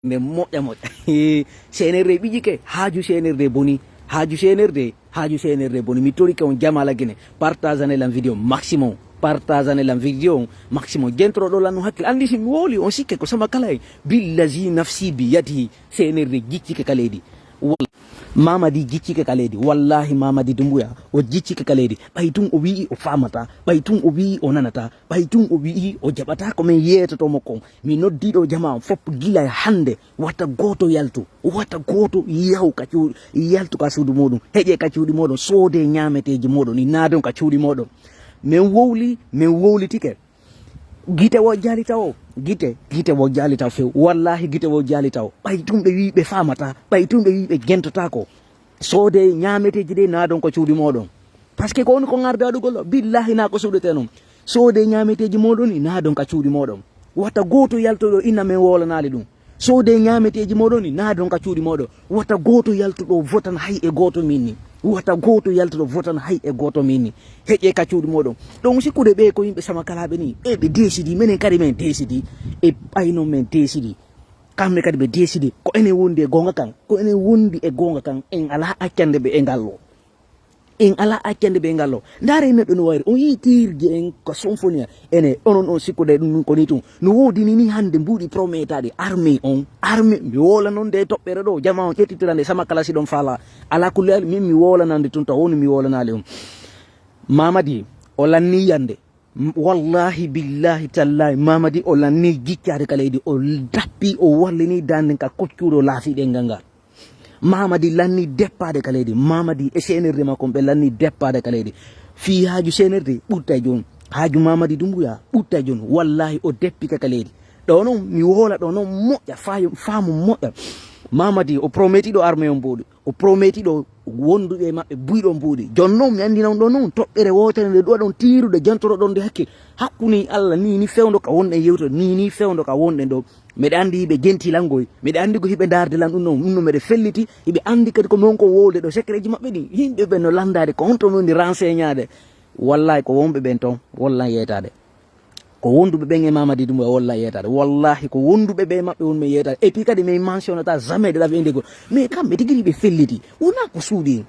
ne moƴƴa moƴƴa senerde ɓijike haaju senerde boni haaju senerde boni mi torike on jamala guine partage anelan vidéo maximum partage anelan vidéo maximum jentoroɗo lanno hakkille andi si mi wooli on sikke ko sama kala e billahi nafsi bi yadihi senerde jiccike ka leydi mamadi jiccike ka leydi wallahi mamadi dumbuya o jiccike ka leydi ɓay tun o wi'i o famata ɓay tun o wi'i o nanata ɓay tun o wi'i o jaɓata ko min yeytoto makko mi noddiɗo jama fop gila hande wata goto yaltu yahu ka yaltu ka suudu moɗum heƴe ka cuuɗi moɗon soode ñameteji moɗon ni naadon ka cuuɗi moɗon min wowlitike gite wo jalita o gite wo jalita few wallahi gite wo jalita o ɓay tum ɓe wi ɓe famata ɓay tum ɓe wi ɓe gentota ko soode ñameteji ɗe naadon ko cuuɗi moɗon par ce que ko woni ko garde aɗugollo billahi na ko suuɗete noon soode ñameteji moɗon ni naadon ka cuuɗi moɗon wata goto yaltoɗo inna min wolanali ɗum soode ñameteji moɗon ni naadon ka cuuɗi moɗon wata goto yaltuɗo votan hay e goto min ni wata goto yaltuɗo votan hay e goto min ni heƴe ka cuuɗi moɗon donc sikkude ɓe ko yimɓe sama kalaɓe ni ɓe desidi minen kadi min desidi e ɓaynon min desidi kamɓe kadi ɓe desidi ko enen wondi e gonga kan en ala accande ɓe e ngallo ndaare neɗɗo no wayri on yii tirji en ko symphonie ene onon on sikkude ɗum ko ni tun no woodini ni hande mbuuɗi prometade armée mi wola noon nde toɓɓere ɗo jama on ƴettitirande sama kala siɗon faala ala kulleyal min mi wolanande tun taw woni mi wolanali on mamadi o lanni yande wallahi billahi tallahi mamadi o lanni jiccade ka leydi o dappi o wallini danden ka koccuɗo laafiɗengal ngal mamadi lanni deppade ka leydi mamadi e senerde makko ɓe lanni deppade ka leydi fi haaju senerde ɓurta e joni haaju mamadi dumbuya ɓurta e joni wallahi o deppika ka leydi ɗo noon mi wola ɗo noon moƴƴa faamu moƴƴa mamadi o prometiɗo armée on mbuuɗi o prometiɗo wonduɓe e maɓɓe buyɗo mbuuɗi jon noon mi andi ɗo noon toɓɓere wotere nde ɗuwaɗon tirude jantoroɗon nde hakkille hakkuni allah ni fewdo ka wonɗen yewtude ni fewdo ka wonɗen ɗo mbeɗa andi hiɓe gentilangoy mbeɗa andi ko hiɓe dardelan ɗum noon mbeɗa felliti hiɓe andi kadi ko min ko wowde ɗo secret ji maɓɓe ɗi yimɓe ɓe no landade ko honto min woni renseigné wallahi ko wonɓe ɓen toon wallahi yeytade ko wonduɓe ɓen e mamadi ɗum wallahi yeytade wallahi ko wonduɓe ɓe maɓɓe wonmi yeytade et puis kadi min mentionnata jamais de la vie ndego mais kamɓe tigui ɓe felliti wona ko suuɗi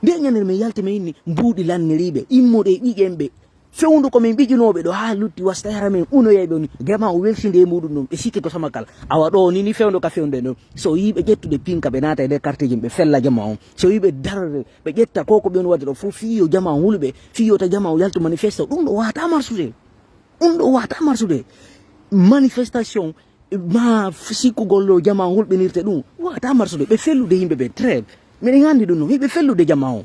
nde ñandere min yalti min inni mbuuɗi lanniriɓe immoɗe ɓiƴenɓe fewdu komin ɓiƴunoɓe ɗo ha lutti wasta yara min unoyeɓe ni gama o welside e muɗum ɗum ɓe sikki ko sama kala awa ɗo ni fewdo ka fewde ɗo so yiɓe ƴettude pinka ɓe naata e nder quartier ji ɓe fella jama on so yiɓe darde ɓe ƴetta koko ɓe on wadde ɗo fof fiyo jama on hulɓe fiyota jama o yaltu manifeste ɗum ɗo wata marsude manifestation ma sikkugollo jama on hulɓinirte ɗum wata marsude ɓe fellude yimɓe ɓe trêve miɗen andi ɗum noon hiɓe fellude jama on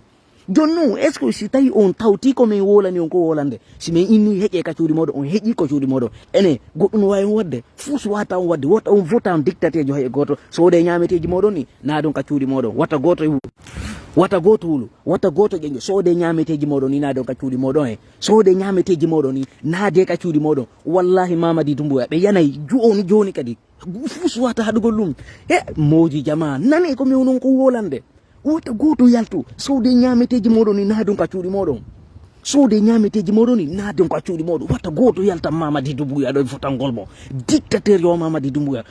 joni noon est ce que si tawi on tawti komin wolani on ko wolande si min inni heƴe ka cuuɗi moɗon on heƴi ko cuuɗi moɗon ene goɗɗum no wawi on wadde fuu so wata on wadde wota on vota on dictatejo hay e goto soode ñameteji moɗon ni naadon ka cuuɗi moɗon wata goto wulu wata goto ƴeñƴo soode ñameteji moɗon ni naadon ka cuuɗi moɗon e soode ñameteji moɗon ni naade ka cuuɗi moɗon wallahi mamadi dumbuya ɓe yanayi joni kadi fuu so wata haɗugol ɗum e moji jama nani ko min non ko wolande wota goto yaltu soode ñameteji moɗon ni naadon ka cuuɗi moɗon soode ñameteji moɗon ni naadon ka cuuɗi moɗon wata goto yalta mamadi dumbuya ɗo e fotangol mo dictateur yo mamadi dumbuya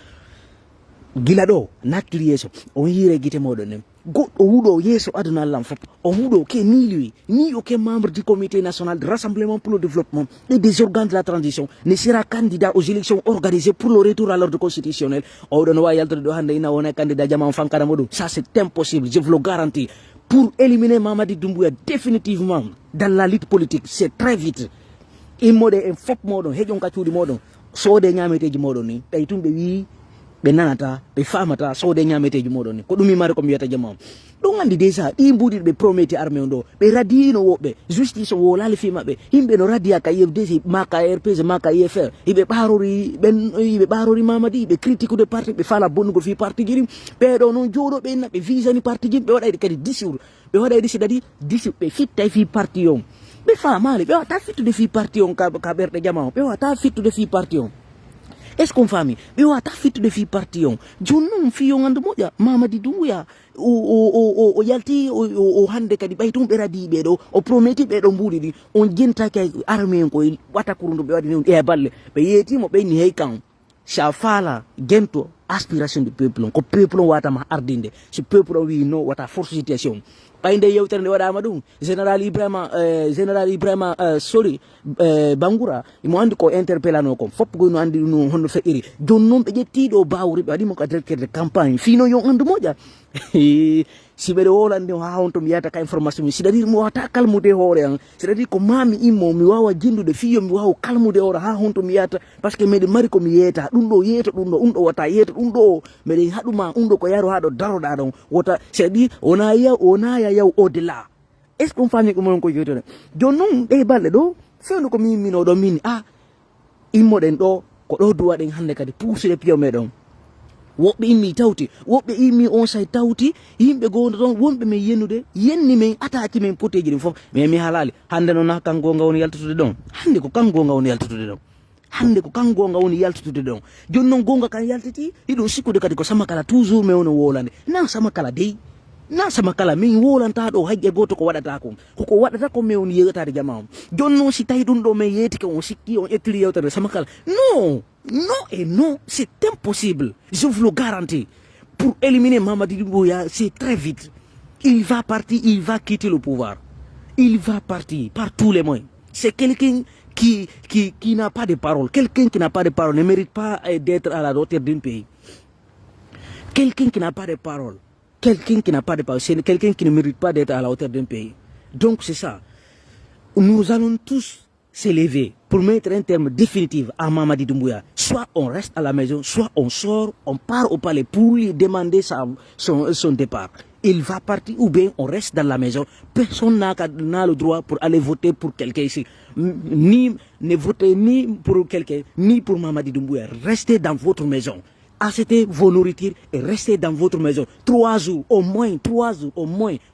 gila ɗo nattiri yeeso on hiire guite moɗon nen goɗɗo huuɗo yeeso aduna allah fof on huuɗo ke ni o ke membre du comité national de rassemblement pour le développement et des organes de la transition ne sera candidat aux élections organisées pour le retour à l'ordre constitutionnel oɗo no wawi yaltude ɗo hande ina wona candidat jama on fankara moɗum ça c'est impossible je vous le garantis pour éliminer Mamadi Doumbouya définitivement dans la lutte politique c'est très vite immoɗe en fop moɗon heƴon ka cuuɗi moɗon soode ñameteji moɗon ni ɓay tum ɓe wi ɓe nanata ɓe famata soode ñameteji moɗon ni ko ɗum mi mari ko mi wiyata jama on ɗon andi déjà ɗi mbuɗi ɓe prometi armé on ɗo ɓe radino woɓɓe justice o wolali fi maɓɓe yimɓe no radiya ka IFDC maka RPG maka IFR hiɓe ɓarori Mamadi ɓe critique de parti ɓe fala bonnugo fi parti jirim ɓeɗo noon jooɗo ɓe inna ɓe visani parti jim ɓe waɗayde kadi dissoudre ɓe waɗayde si kadi dissoudre ɓe fittay fi parti on ɓe famali ɓe wata fittude fi parti on ka ɓerɗe jama on ɓe wata fittude fi parti on est ce qu'on fami ɓe wata fittude fi parti on joni noon fiyo gandu moƴƴa Mamadi Doumbouya o yalti o hande kadi ɓay tum ɓe radi ɓeɗo o prometi ɓeɗo mbuɗi ɗi on jentaki armé en koye wata kurundu ɓe waɗi ni e balle ɓe yeetimo ɓeyni hey kan sa faala gento aspiration du peuple ko peuple wata ma ardinde ce peuple wi no wata force situation payde yewtere nde waɗama ɗum général ibrahima sori bangoura mo andi ko interpellano ko fop goyno andi no honno feƴƴiri joni noon ɓe ƴettiɗo bawri ɓe waɗimo ko directeur de campagne fino yo andu moƴa si ɓeɗe wolande ha on to mi yiyata ka information c'est à dire mi wawata kalmude hoore an c'est à dire ko mami immo mi wawa jendude fiyo mi wawa kalmude hoore ha on to mi yiyata par ce que meɗe mari komi yeeta ɗum ɗo yeeto ɗum ɗo ɗum ɗo wata yeeto ɗum ɗo meɗe haɗuma ɗum ɗo ko yaro ha ɗo daroɗa ɗon wota c'est à dire wona yaw au delà est ce qu'on fami ko mon ko yetone joni noon ɗe balɗe ɗo fewno ko min minoɗo min immoɗen ɗo ko ɗo duwaɗen hande kadi puusire piyo meɗon woɓɓe immi tawti woɓɓe immi on say tawti yimɓe gonɗo toon wonɓe men yennude yenni men attaque men poteji ɗin foof mais mi haalali hande noon ha kan gonga woni yaltutude ɗon hande ko kan gonga woni yaltutude ɗon hande ko kan gonga woni yaltutude ɗon joni noon gonga kan yaltiti iɗo sikkude kadi ko sama kala toujours mais wono wolande nan sama kala dey na sama kala min wolanta ɗo haƴƴe goto ko waɗata ko koko waɗata ko min woni yewtade jama on joni noon si tawi ɗum ɗo min yeetike on sikki on ƴettiri yewtere sama kala non et non c'est impossible je vous le garantis pour éliminer Mamadi Doumbouya c'est très vite il va partir il va quitter le pouvoir il va partir par tous les moyens c'est quelqu'un qui n'a pas de parole quelqu'un qui n'a pas de parole ne mérite pas d'être à la hauteur d'un pays quelqu'un qui n'a pas de parole quelqu'un qui n'a pas de parole, c'est quelqu'un qui ne mérite pas d'être à la hauteur d'un pays. Donc c'est ça. Nous allons tous s'élever pour mettre un terme définitif à Mamadi Doumbouya. Soit on reste à la maison, soit on sort, on part au palais pour lui demander son départ. Il va partir ou bien on reste dans la maison. Personne n'a le droit pour aller voter pour quelqu'un ici. Ne votez ni pour quelqu'un, ni pour Mamadi Doumbouya. Restez dans votre maison. Achetez vos nourritures et restez dans votre maison. 3 jours, au moins,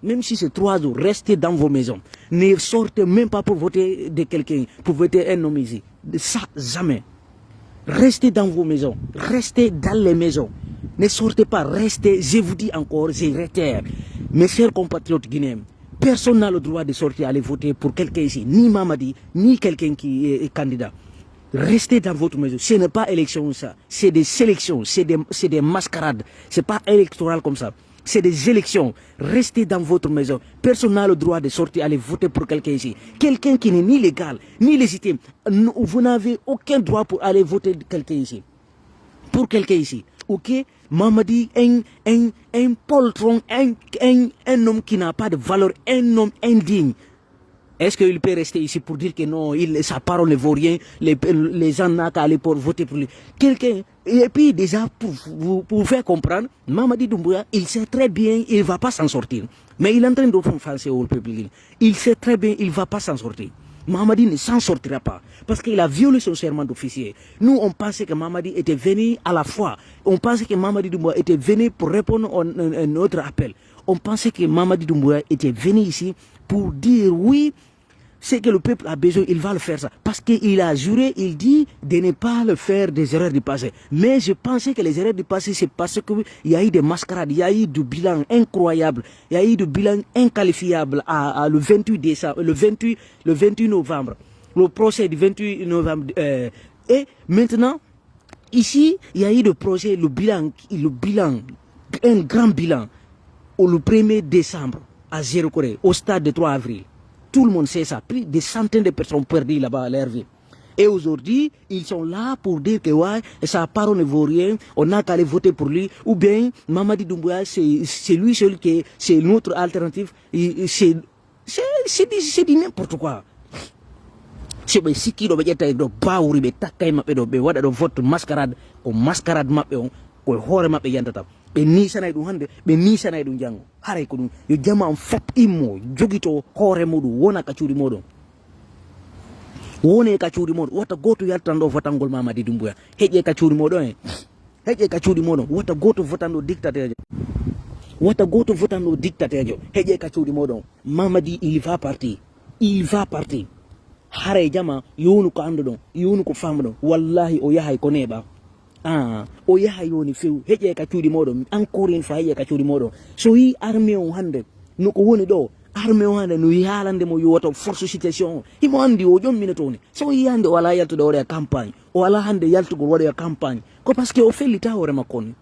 même si c'est 3 jours, restez dans vos maisons. Ne sortez même pas pour voter de quelqu'un, pour voter un homme ici. Ça, jamais. Restez dans vos maisons, restez dans les maisons. Ne sortez pas, restez, je vous dis encore, je réitère. Mes chers compatriotes guinéens, personne n'a le droit de sortir aller voter pour quelqu'un ici, ni Mamadi, ni quelqu'un qui est candidat. Restez dans votre maison. Ce n'est pas élection ça. C'est des sélections. C'est des mascarades. C'est pas électoral comme ça. C'est des élections. Restez dans votre maison. Personne n'a le droit de sortir aller voter pour quelqu'un ici. Quelqu'un qui n'est ni légal, ni légitime. Vous n'avez aucun droit pour aller voter quelqu'un ici. Pour quelqu'un ici. Ok? Mamadi, un poltron, un homme qui n'a pas de valeur, un homme indigne. Est-ce qu'il peut rester ici pour dire que non, sa parole ne vaut rien, les gens n'ont qu'à aller pour voter pour lui. Quelqu'un, et puis déjà, pour vous faire comprendre, Mamadi Doumbouya, il sait très bien, il ne va pas s'en sortir. Mais il est en train d'offenser au peuple. Il sait très bien, il ne va pas s'en sortir. Mamadi ne s'en sortira pas parce qu'il a violé son serment d'officier. Nous, on pensait que Mamadi était venu à la fois. On pensait que Mamadi Doumbouya était venu pour répondre à un autre appel. On pensait que Mamadi Doumbouya était venu ici pour dire oui, c'est que le peuple a besoin, il va le faire ça. Parce qu'il a juré, il dit de ne pas le faire des erreurs du passé. Mais je pensais que les erreurs du passé, c'est parce qu'il y a eu des mascarades, il y a eu du bilan incroyable, il y a eu du bilan inqualifiable le 28 décembre, le 28 novembre, le procès du 28 novembre. Et maintenant, ici, il y a eu le procès, le bilan, un grand bilan, le 1er décembre, à Zéro-Corée, au stade de 3 avril. Tout le monde sait ça. Plus de centaines de personnes perdues là-bas leur vie. Et aujourd'hui, ils sont là pour dire que ouais, sa parole ne vaut rien, on n'a qu'à aller voter pour lui. Ou bien, Mamadi Doumbouya, c'est lui seul qui c'est notre alternative. C'est dit n'importe quoi. C'est si qui doit être de baouri, de takai mappe, de wada de vote mascarade, ou mascarade mappe, ou hore mappe yantata. Be ni sanay dum hande be ni sanay dum jango haray ko dum yo jama am fop immo jogito hoore mudum wona ka cuudi modon woni ka cuudi modon wata goto yaltando votangol Mamadi Doumbouya heje ka cuudi modon heje ka cuudi modon wata goto votando dictateur heje ka cuudi modon Mamadi il va partir haray jama yonu ko ando don yonu ko famdo wallahi o yahay ko neba o yaha yoni few heƴe ka cuuɗi moɗon encore une fois heƴe ka cuuɗi moɗon so yi armée o hande noko woni ɗo arme wande no yalande mo yoto force situation himo andi o jom minetoni so yande wala yaltude wala campagne o wala hande yaltugo wala campagne ko parce que o fellita hore makoni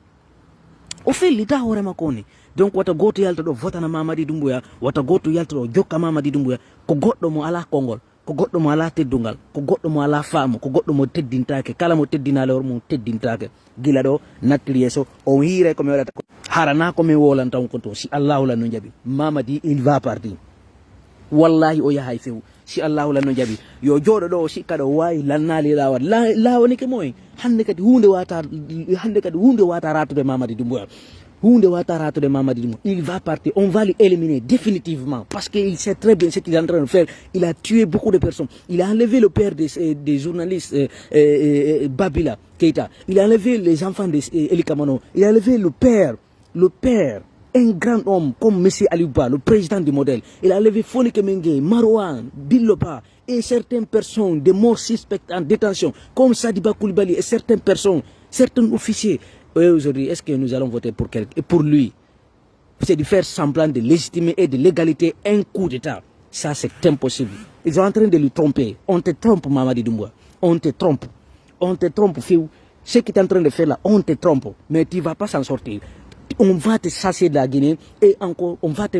o fellita hore makoni donc wata goto yalta do votana Mamadi Doumbouya wata goto yalta do jokka Mamadi Doumbouya ko goddo mo ala kongol ko goddo mo ala teddungal ko goddo mo ala faamu ko goddo mo teddintake kala mo teddinale wor mo teddintake gila do nattiri yeso o hiire ko mi wadata harana ko mi wolan taw ko to si Allah la no jabi Mamadi il va partir wallahi o yahay few si Allah la no jabi yo jodo do si kado way lannali lawat la woni ke moy hande kadi hunde wata ratude Mamadi Doumbouya hunde wata ratude Mamadi Doumbouya il va partir on va l'éliminer définitivement parce qu'il sait très bien ce qu'il est en train de faire il a tué beaucoup de personnes il a enlevé le père des journalistes Babila Keita il a enlevé les enfants de Eli Kamano il a enlevé le père un grand homme comme M. Aliouba, le président du modèle. Il a enlevé Foni Kemenge, Marouane, Biloba et certaines personnes, des morts suspects en détention, comme Sadiba Koulibaly et certaines personnes, certains officiers. Et aujourd'hui, est-ce que nous allons voter pour lui? C'est de faire semblant de légitimer et de légalité un coup d'État. Ça, c'est impossible. Ils sont en train de lui tromper. On te trompe, Mamadi Doumbouya. On te trompe. On te trompe, Fiou. Ce que tu es en train de faire là, on te trompe. Mais tu ne vas pas s'en sortir. On va te chasser de la Guinée et encore, on va te...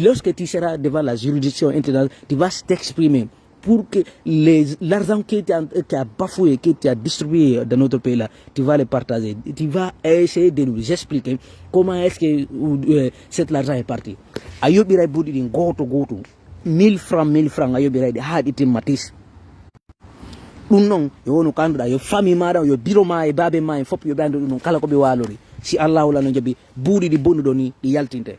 Lorsque tu seras devant la juridiction internationale, tu vas t'exprimer pour que l'argent qui a bafoué, qui a distribué dans notre pays là, tu vas le partager. Tu vas essayer de nous expliquer comment est-ce que cet argent est parti. Ayobirai Boudi din goto 1000 francs ayobirai de haɗiti matis. Ɗum noon yo wonu kanduɗa yo famille maɗa yo biro ma e babe ma en fof yo ɓe andu ɗum noon kala ko ɓe walori si Allah wala no jaɓi buuɗi ɗi bonnuɗo ni ɗi yaltinte.